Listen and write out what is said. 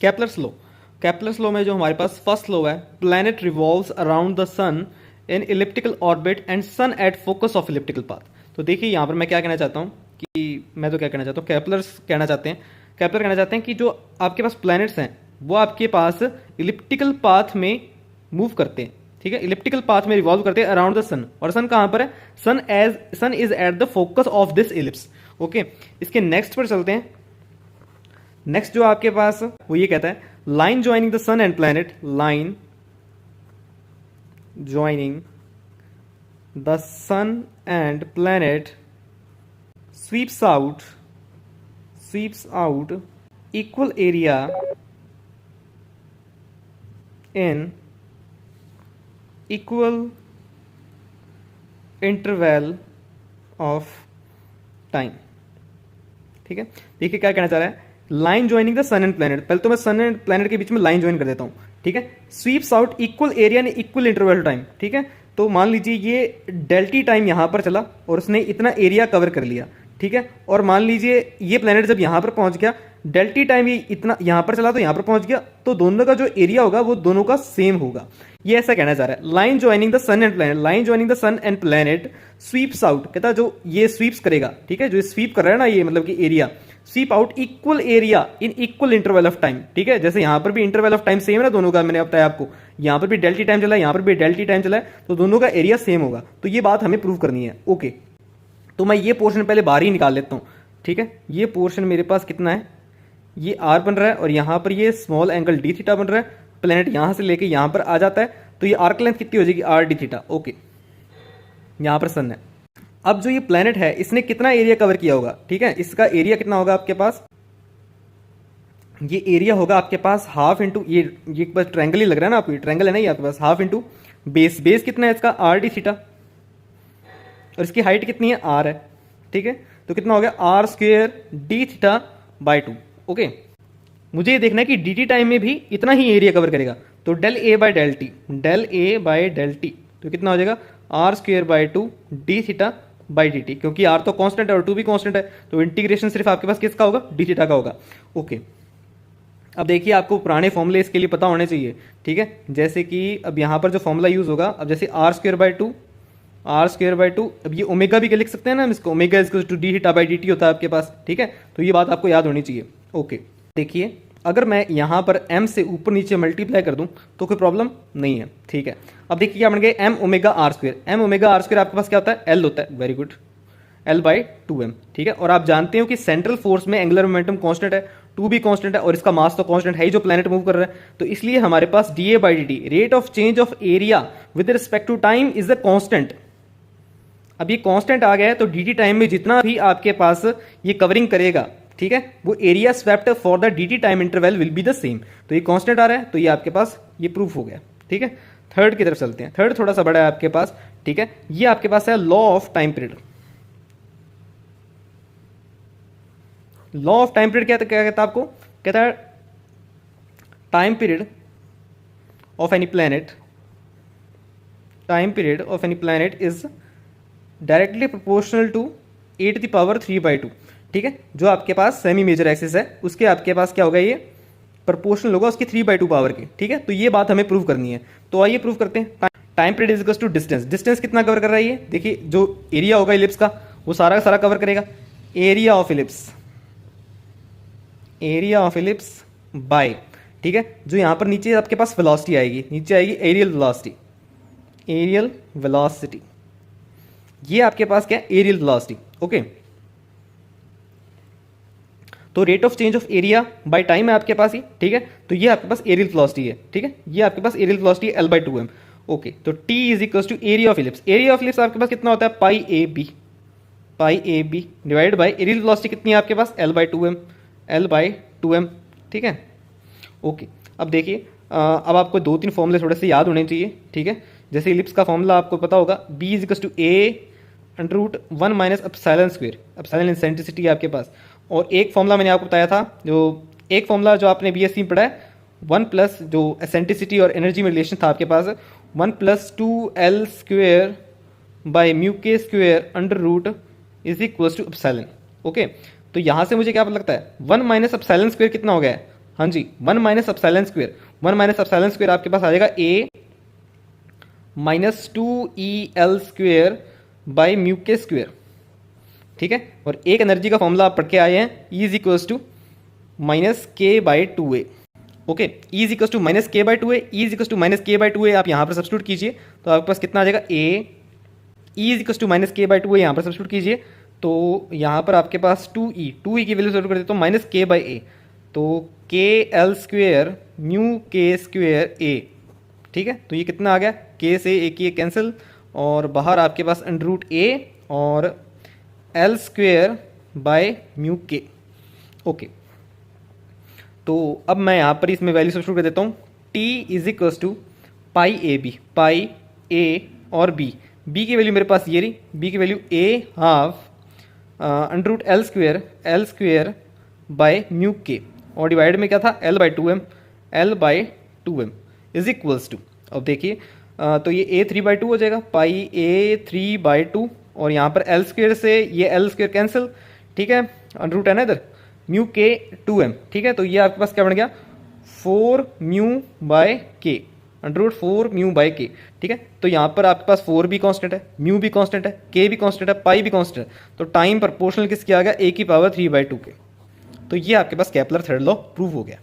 Kepler's law, Kepler's law में जो हमारे पास फर्स्ट लॉ है, planet revolves around the sun in elliptical orbit and sun at focus of elliptical path. तो देखिए यहाँ पर मैं क्या कहना चाहता हूँ कि मैं तो क्या कहना चाहता हूँ, केपलर्स कहना चाहते हैं, केपलर कहना चाहते हैं कि जो आपके पास प्लैनेट्स हैं वो आपके पास इलिप्टिकल पाथ में मूव करते हैं, ठीक है, इलिप्टिकल पाथ में रिवॉल्व करते हैं अराउंड द सन। और सन कहाँ पर है? Sun is at the focus of this ellipse. Okay, इसके नेक्स्ट पर चलते हैं। नेक्स्ट जो आपके पास वो ये कहता है, line joining the sun and planet, line joining the sun and planet sweeps out equal area in equal interval of time। ठीक है, देखिए क्या कहना चाह रहा है, line joining the sun and planet. पहले तो मैं सन एंड प्लैनेट के बीच में लाइन ज्वाइन कर देता हूं, ठीक है। Sweeps out equal area in equal interval time, ठीक है। तो मान लीजिए ये डेल्टी टाइम यहां पर चला और उसने इतना एरिया कवर कर लिया, ठीक है। और मान लीजिए ये प्लैनेट जब यहां पर पहुंच गया, डेल्टी टाइम ये इतना यहां पर चला तो यहां पर पहुंच गया, तो दोनों का जो एरिया होगा वो दोनों का सेम होगा। ये ऐसा कहना चाह रहा है, line joining the sun and planet, line joining the sun and planet sweeps out, कहता जो ये स्वीप्स करेगा, ठीक है, जो स्वीप कर रहा है ना ये मतलब कि area, SVEEP out equal area in equal interval of time, ठीक है। जैसे यहां पर भी इंटरवल ऑफ टाइम सेम है ना दोनों का, मैंने बताया आपको, यहां पर भी डेल्टी टाइम चला है, यहां पर भी डेल्टी टाइम चला है, तो दोनों का एरिया सेम होगा। तो ये बात हमें प्रूव करनी है। ओके, तो मैं ये पोर्शन पहले बाहर ही निकाल लेता हूं, ठीक है। ये पोर्शन मेरे पास कितना है, ये आर बन रहा है और यहां पर ये स्मॉल एंगल डी थीटा बन रहा है, प्लैनेट यहां से लेके यहां पर आ जाता है, तो ये आर्क लेंथ कितनी हो जाएगी, आर डी थीटा। ओके, यहां पर सन है। अब जो ये प्लैनेट है इसने कितना एरिया कवर किया होगा, ठीक है, इसका एरिया कितना होगा आपके पास, ये एरिया होगा आपके पास हाफ इंटू ये बस ट्रायंगल ही लग रहा है ना आपको, ट्रायंगल है ना ये आपके पास, हाफ इंटू बेस, बेस कितना है इसका, आर डी थीटा, और इसकी हाइट कितनी है, आर है, ठीक है। तो कितना हो गया, R square D theta by 2। Okay, मुझे ये देखना है कि डी टी टाइम में भी इतना ही एरिया कवर करेगा, तो del A by del T, del A by del T, तो कितना हो जाएगा, R square by 2 D theta by D T, क्योंकि आर तो कांस्टेंट है और 2 भी कांस्टेंट है, तो इंटीग्रेशन सिर्फ आपके पास किसका होगा, डी थीटा का होगा। ओके, अब देखिए आपको पुराने फॉर्मूले इसके लिए पता होने चाहिए, ठीक है। जैसे कि अब यहाँ पर जो फॉर्मूला यूज होगा, अब जैसे R square by 2, R square by 2, अब ये ओमेगा भी क्या लिख सकते हैं ना हम इसको, omega is to D theta by D T होता है आपके पास, ठीक है। तो ये बात आपको याद होनी चाहिए। ओके, देखिए अगर मैं यहाँ पर m से ऊपर नीचे मल्टीप्लाई कर दूं तो कोई प्रॉब्लम नहीं है, ठीक है। अब देखिए क्या बन गए, m omega R square, m omega R square आपके पास क्या होता है, l होता है, very good, l by 2m, ठीक है। और आप जानते हो कि सेंट्रल फोर्स में एंगुलर मोमेंटम कांस्टेंट है, 2 भी कांस्टेंट है और इसका मास तो कांस्टेंट है ही जो प्लैनेट मूव कर रहा है, तो इसलिए हमारे पास dA by dt, rate of change of area with respect to time is the constant. अब ये कांस्टेंट आ गया है तो dt टाइम में जितना भी आपके पास ये कवरिंग करेगा, ठीक है, वो area swept for the dt time interval will be the same. तो ये कांस्टेंट आ रहा है, तो ये आपके पास ये प्रूफ हो गया, ठीक है। थर्ड की तरफ चलते हैं, थर्ड थोड़ा सा बड़ा है आपके पास, ठीक है। ये आपके पास है law of time period. Law of time period क्या कहता है आपको, कहता है time period of any planet, time period of any planet is directly proportional to a to the power 3/2, ठीक है। जो आपके पास सेमी मेजर एक्सिस है उसके आपके पास क्या होगा, ये प्रोपोर्शनल होगा उसकी 3/2 पावर की, ठीक है। तो ये बात हमें प्रूव करनी है, तो आइए प्रूव करते हैं। Time period is equals to distance, distance कितना कवर कर रहा है ये, देखिए जो एरिया होगा इलिप्स का वो सारा का सारा कवर करेगा, area of ellipse, area of ellipse by, ठीक है। जो यहां पर नीचे आपके पास वेलोसिटी आएगी, नीचे आएगी एरियल वेलोसिटी, एरियल वेलोसिटी, ये आपके पास क्या है, एरियल वेलोसिटी। ओके, तो rate of change of area by time है आपके पास ही, ठीक है। तो ये आपके पास एरियल वेलोसिटी है, ठीक है, ये आपके पास areal velocity L by 2m। Okay, तो T is equal to area of ellipse, area of ellipse आपके पास कितना होता है, pi a b divide by areal velocity कितनी है आपके पास, L बाई 2m, ठीक है। ओके, अब देखिए अब आपको 2-3 फॉर्मूले थोड़े से याद होने चाहिए, ठीक है। जैसे इलिप्स का फॉर्मूला आपको पता होगा, b is equal to a√1 minus epsilon square, epsilon eccentricity है आपके पास। और एक फॉर्मूला मैंने आपको बताया था, जो एक फॉर्मूला जो आपने बीएससी में पढ़ा है, 1 प्लस जो एसेंट्रिसिटी और एनर्जी में रिलेशन था आपके पास, 1 + 2l square by mu k square √ is equal to epsilon. Okay, तो यहाँ से मुझे क्या पता लगता है, 1 माइनस एप्सिलॉन स्क्वेयर कितना हो गया है, हाँ जी, 1 minus epsilon square, 1 minus epsilon square आपके पास आ जाएगा a minus 2EL square by mu k square, ठीक है। और एक एनर्जी का फॉर्मूला आप पढ़ के आए हैं, E is equals to minus k by 2A, okay. E is equals to minus k by 2A, E is equals to minus k by 2A आप यहाँ पर सब्स्टिट्यूट कीजिए तो आपके पास कितना आ जाएगा A, E is equals to minus k by 2A यहाँ पर सब्स्टिट्यूट कीजिए तो यहाँ पर आपके पास 2E की वैल्यू सब्स्टिट्यूट कर देता हूँ माइनस के बाई A, तो KL square mu k square A, ठीक है। तो ये कितना आ गया, K से A की कैंसिल और बाहर आपके पास अंडर रूट A और L स्क्वेयर बाय म्यू के, ओके। तो अब मैं यहाँ पर इसमें वैल्यू सब्स्टिट्यूट कर देता हूँ, T is equals to pi a b, pi A और B, B की वैल्यू मेरे पास ये रही, B की value A half under root L square by mu k और डिवाइड में क्या था L by 2M, L by 2M is equals to, अब देखिए तो ये A 3/2 हो जाएगा, पाई A 3/2 और यहाँ पर L स्क्वेयर से ये L स्क्वेयर कैंसिल, ठीक है, अंडर रूट है ना इधर, म्यू के 2M, ठीक है। तो ये आपके पास क्या बन गया 4 म्यू बाय के, अंडर रूट 4 म्यू बाय के, ठीक है। तो यहाँ पर आपके पास 4 भी कांस्टेंट है, म्यू भी कांस्टेंट है, के भी कांस्टेंट है, पाई भी कांस्टेंट है, तो टाइम प्रोपोर्शनल किसके आ गया A की पावर 3/2 के। तो ये आपके पास केपलर थर्ड लॉ प्रूव हो गया।